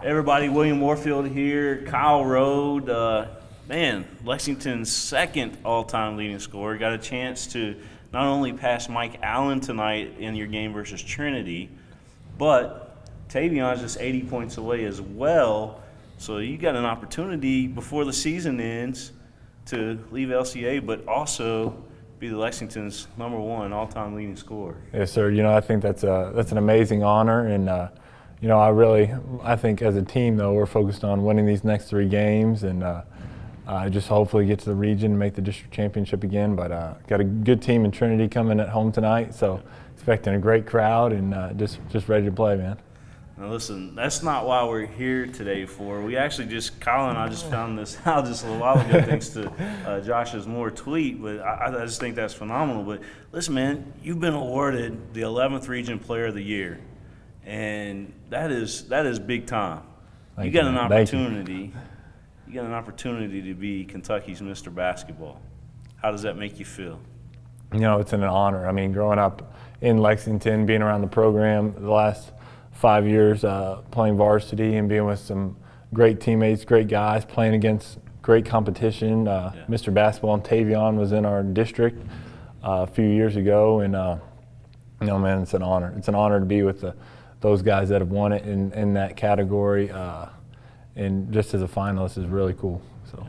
Everybody, William Warfield here, Kyle Rode. Lexington's second all-time leading scorer. Got a chance to not only pass Mike Allen tonight in your game versus Trinity, but Tavion's just 80 points away as well. So you got an opportunity before the season ends to leave LCA, but also be the Lexington's #1 all-time leading scorer. Yes, sir. I think that's an amazing honor, and I think as a team though we're focused on winning these next 3 games and just hopefully get to the region and make the district championship again. But got a good team in Trinity coming at home tonight, so expecting a great crowd and just ready to play, man. Now listen, that's not why we're here today for. We actually Kyle and I just found this out just a little while ago thanks to Josh's Moore tweet, but I just think that's phenomenal. But listen, man, you've been awarded the 11th Region Player of the Year, and that is big time. You got an opportunity. You got an opportunity to be Kentucky's Mr. Basketball. How does that make you feel? It's an honor. I mean, growing up in Lexington, being around the program the last 5 years, playing varsity and being with some great teammates, great guys, playing against great competition. Mr. Basketball and Tavion was in our district a few years ago, and man, it's an honor. It's an honor to be with those guys that have won it in that category, and just as a finalist is really cool. So.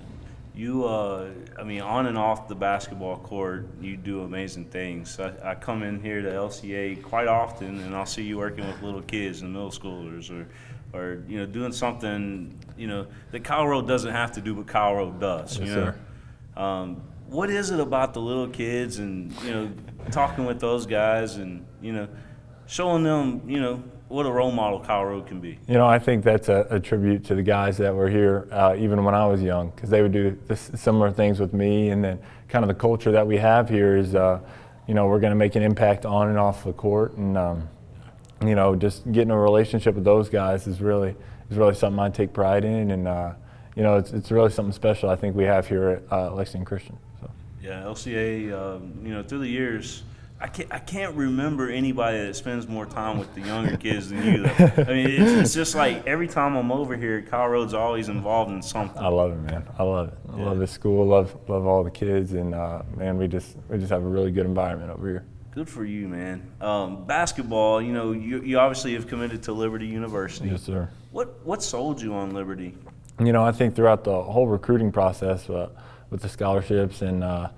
You, on and off the basketball court, you do amazing things. I come in here to LCA quite often, and I'll see you working with little kids and middle schoolers, or doing something, that Kyle Rode doesn't have to do, but Kyle Rode does. Yes, sir. What is it about the little kids and talking with those guys and showing them what a role model Kyle Rode can be? I think that's a tribute to the guys that were here even when I was young, because they would do similar things with me, and then kind of the culture that we have here is, we're going to make an impact on and off the court, and just getting a relationship with those guys is really something I take pride in, and it's really something special I think we have here at Lexington Christian. So. Yeah, LCA, through the years, I can't remember anybody that spends more time with the younger kids than you. I mean, it's just like every time I'm over here, Kyle Rode's always involved in something. I love it, man. I love it. I love this school. Love all the kids, and man, we just have a really good environment over here. Good for you, man. Basketball, you obviously have committed to Liberty University. Yes, sir. What sold you on Liberty? I think throughout the whole recruiting process with the scholarships and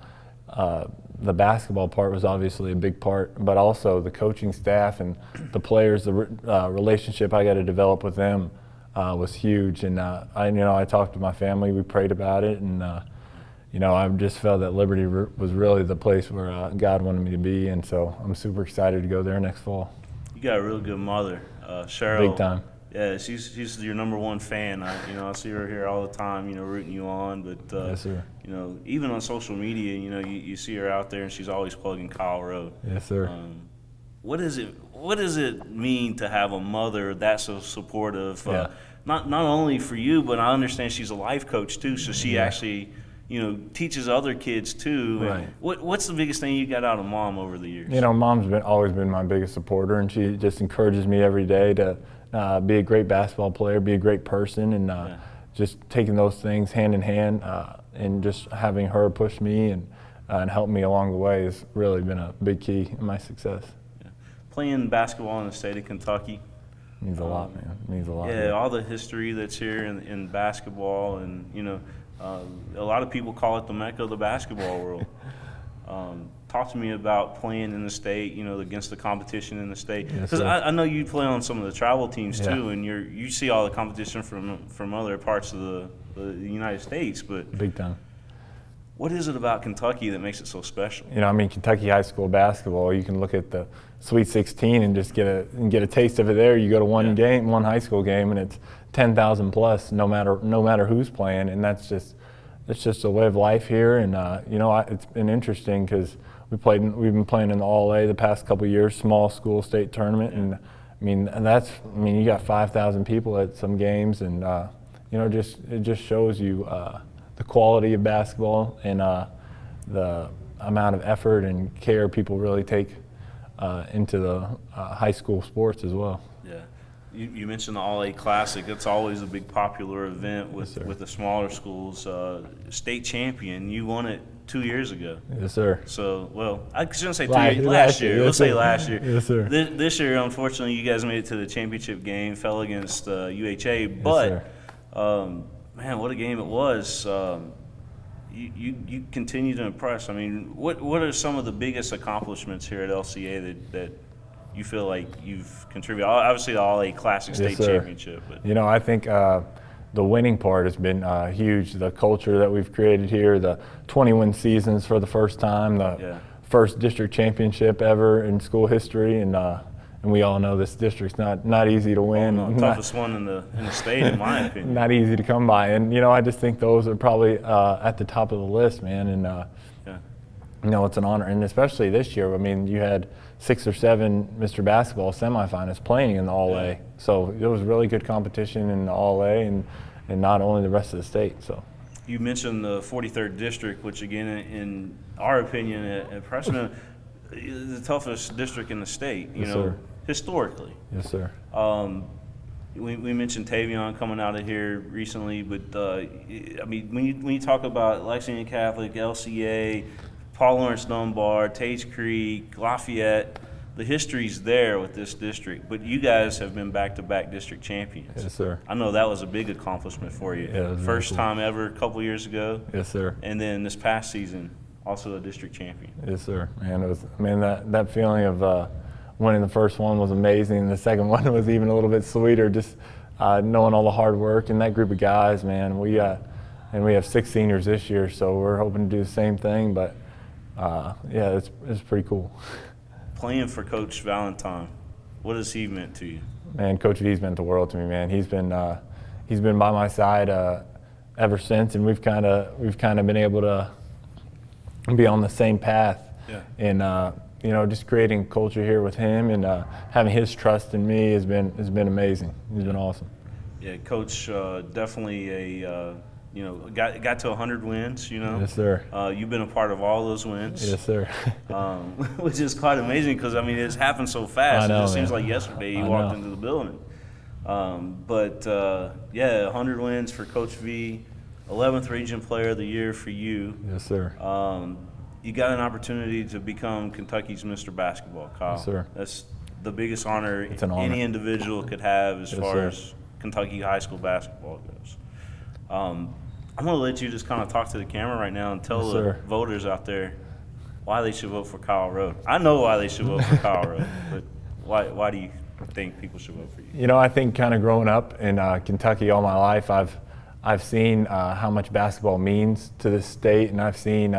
the basketball part was obviously a big part, but also the coaching staff and the players, the relationship I got to develop with them was huge. And I talked to my family, we prayed about it, and I just felt that Liberty was really the place where God wanted me to be, and so I'm super excited to go there next fall. You got a real good mother, Cheryl. Big time. Yeah, she's your #1 fan. I see her here all the time, rooting you on. But yes, sir. Even on social media, you see her out there, and she's always plugging Kyle Rode. Yes, sir. What does it mean to have a mother that's so supportive? Not only for you, but I understand she's a life coach too, so she actually teaches other kids too. Right. What's the biggest thing you got out of Mom over the years? Mom's always been my biggest supporter, and she just encourages me every day to be a great basketball player, be a great person, and just taking those things hand in hand, and just having her push me and help me along the way has really been a big key in my success. Yeah. Playing basketball in the state of Kentucky means a lot, man. It means a lot. Yeah, all the history that's here in basketball, and a lot of people call it the Mecca of the basketball world. Talk to me about playing in the state, against the competition in the state. Because I know you play on some of the travel teams too, and you see all the competition from other parts of the United States. But big time. What is it about Kentucky that makes it so special? Kentucky high school basketball, you can look at the Sweet 16 and just get a taste of it there. You go to one high school game, and it's 10,000 plus, no matter who's playing, and that's just a way of life here. And it's been interesting because we've been playing in the All-A the past couple of years, small school state tournament, and you got 5,000 people at some games, and it just shows you the quality of basketball and the amount of effort and care people really take into the high school sports as well. Yeah. You mentioned the All-A Classic. It's always a big popular event with the smaller schools. State champion, you won it 2 years ago. Yes, sir. So, well, I shouldn't say last year. year. Let's say last year. Yes, sir. This year, unfortunately, you guys made it to the championship game, fell against UHA. But, man, what a game it was. You continue to impress. I mean, what are some of the biggest accomplishments here at LCA that you feel like you've contributed? Obviously, the All-A Classic State Championship. But. You know, I think the winning part has been huge. The culture that we've created here, the 20-win seasons for the first time, the first district championship ever in school history, and we all know this district's not easy to win. Oh, no, toughest one in the state, in my opinion. Not easy to come by, and I just think those are probably at the top of the list, man. And it's an honor, and especially this year. I mean, you had 6 or 7 Mr. Basketball semifinals playing in the All-A, so it was really good competition in the All-A, and not only the rest of the state. So you mentioned the 43rd district, which again, in our opinion at PrepSpin, is the toughest district in the state. Sir. Historically. Yes, sir. We mentioned Tavion coming out of here recently, but I mean, when you talk about Lexington Catholic, LCA, Paul Lawrence Dunbar, Tage Creek, Lafayette, the history's there with this district. But you guys have been back-to-back district champions. Yes, sir. I know that was a big accomplishment for you. Yeah, First cool. time ever, a couple years ago. Yes, sir. And then this past season, also a district champion. Yes, sir. Man, that feeling of winning the first one was amazing, and the second one was even a little bit sweeter. Just knowing all the hard work and that group of guys, man. We have 6 seniors this year, so we're hoping to do the same thing. But it's pretty cool. Playing for Coach Valentine, what has he meant to you? Man, Coach V's meant the world to me, man. He's been by my side ever since, and we've kind of been able to be on the same path. And just creating culture here with him, and having his trust in me has been amazing. He's been awesome. Yeah, Coach, definitely got to 100 wins. Yes, sir. You've been a part of all those wins. Yes, sir. Which is quite amazing because I mean it's happened so fast. I know, it just man. seems like yesterday you walked into the building. 100 wins for Coach V, 11th Region Player of the Year for you. Yes, sir. You got an opportunity to become Kentucky's Mr. Basketball, Kyle. Yes, sir. That's the biggest honor, It's an honor. any individual could have as far sir. as Kentucky high school basketball goes. I'm going to let you just kind of talk to the camera right now and tell Yes, the sir. voters out there why they should vote for Kyle Road. I know why they should vote for Kyle Road, but why do you think people should vote for you? I think kind of growing up in Kentucky all my life, I've seen how much basketball means to this state, and I've seen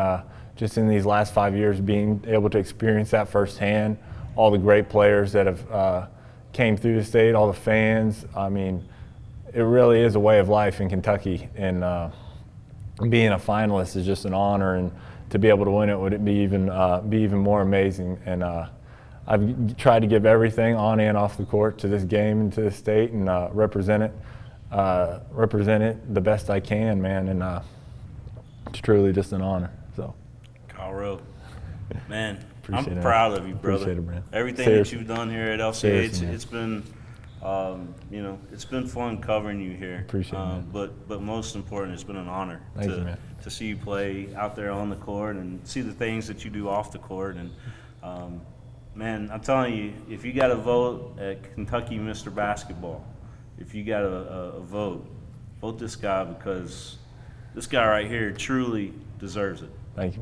just in these last 5 years being able to experience that firsthand, all the great players that have came through the state, all the fans. I mean, it really is a way of life in Kentucky, and being a finalist is just an honor, and to be able to win it would be even more amazing. And I've tried to give everything on and off the court to this game and to this state, and represent it the best I can, man. And it's truly just an honor. So, Kyle Road, man, Appreciate I'm it. proud of you, brother. Appreciate it, man. Everything Seriously. that you've done here at LCA, Seriously, it's been, it's been fun covering you here. Appreciate it, man. But most important, it's been an honor Thank you, man. to see you play out there on the court and see the things that you do off the court. And man, I'm telling you, if you got a vote at Kentucky Mr. Basketball, if you got a vote this guy, because this guy right here truly deserves it. Thank you, man.